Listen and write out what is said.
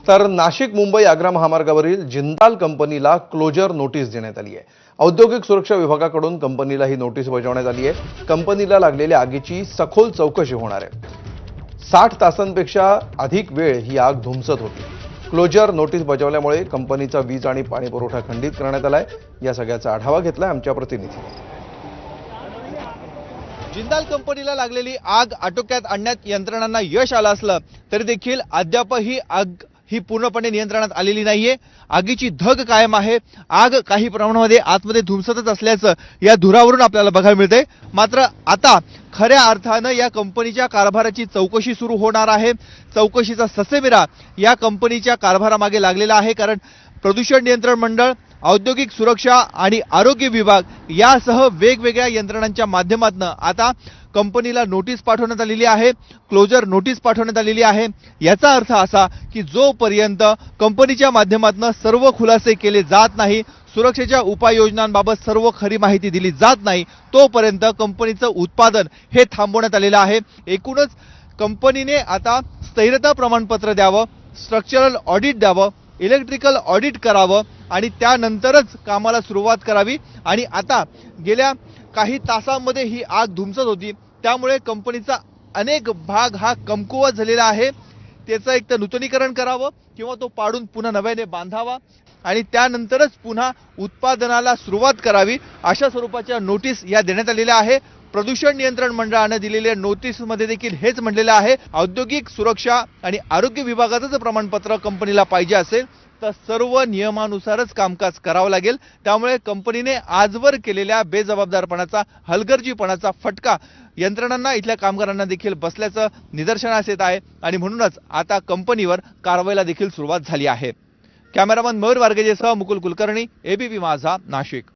तर नाशिक मुंबई आग्रा महामार्गावरील जिंदाल कंपनीला क्लोजर नोटीस देण्यात आली आहे। औद्योगिक सुरक्षा विभागाकडून कंपनीला ही नोटीस बजावण्यात आली आहे। कंपनीला लागलेल्या आगीची सखोल चौकशी होणार आहे। 60 तासांपेक्षा अधिक वेळ ही आग धुमसत होती। क्लोजर नोटीस बजावल्यामुळे कंपनीचा वीज आणि पाणी पुरवठा खंडित करण्यात आलाय। या सगळ्याचा आढावा घेतलाय आमच्या प्रतिनिधीने। जिंदाल कंपनीला लागलेली आग आटोक्यात आणण्यात यंत्रणांना यश आलं असलं तरी देखील अद्यापही आग ही पूर्णपणे नियंत्रणात आलेली नाहीये। आगीची धग कायम आहे। आग काही प्रमाणामध्ये आतमध्ये धुमसतच असल्याचं या धुरावरून आपल्याला बघायला मिळते। मात्र आता खऱ्या अर्थानं या कंपनीच्या कारभाराची चौकशी सुरू होणार आहे। चौकशीचा ससेमिरा या कंपनीच्या कारभारामागे लागलेला आहे, कारण प्रदूषण नियंत्रण मंडळ, औद्योगिक सुरक्षा आणि आरोग्य विभाग यासह वेगवेगळ्या यंत्रणांच्या माध्यमातून आता कंपनीला नोटीस पाठवण्यात आलेली आहे। क्लोजर नोटीस पाठवण्यात आलेली आहे। याचा अर्थ असा की जोपर्यंत कंपनीच्या माध्यमातून सर्व खुलासे केले जात नाही, सुरक्षेच्या उपाययोजनांबाबत सर्व खरी माहिती दिली जात नाही, तोपर्यंत कंपनीचं उत्पादन हे थांबवण्यात आलेलं आहे। एकूणच कंपनीने आता स्थैर्यता प्रमाणपत्र द्यावं, स्ट्रक्चरल ऑडिट द्यावं, इलेक्ट्रिकल ऑडिट करावं आणि त्यानंतरच कामाला सुरुवात करावी। आणि आता गेल्या काही तासांमध्ये ही आग धुमसत होती, त्यामुळे कंपनीचा अनेक भाग हा कमकुवत झालेला आहे। त्याचं एक तर नूतनीकरण करावं किंवा तो पाडून पुन्हा नव्याने बांधावा आणि त्यानंतरच पुन्हा उत्पादनाला सुरुवात करावी, अशा स्वरूपाच्या नोटीस या देण्यात आलेल्या आहे। प्रदूषण नियंत्रण मंडळाने दिलेल्या नोटीसमध्ये देखील हेच म्हटलेलं आहे, औद्योगिक सुरक्षा आणि आरोग्य विभागाचं प्रमाणपत्र कंपनीला पाहिजे असेल तर सर्व नियमानुसारच कामकाज करावं लागेल। त्यामुळे कंपनीने आजवर केलेल्या बेजबाबदारपणाचा, हलगर्जीपणाचा फटका यंत्रणांना, इथल्या कामगारांना देखील बसल्याचं निदर्शनास येत आहे आणि म्हणूनच आता कंपनीवर कारवाईला देखील सुरुवात झाली आहे। कॅमेरामन मयूर वारगेजेसह मुकुल कुलकर्णी, एबीपी माझा, नाशिक।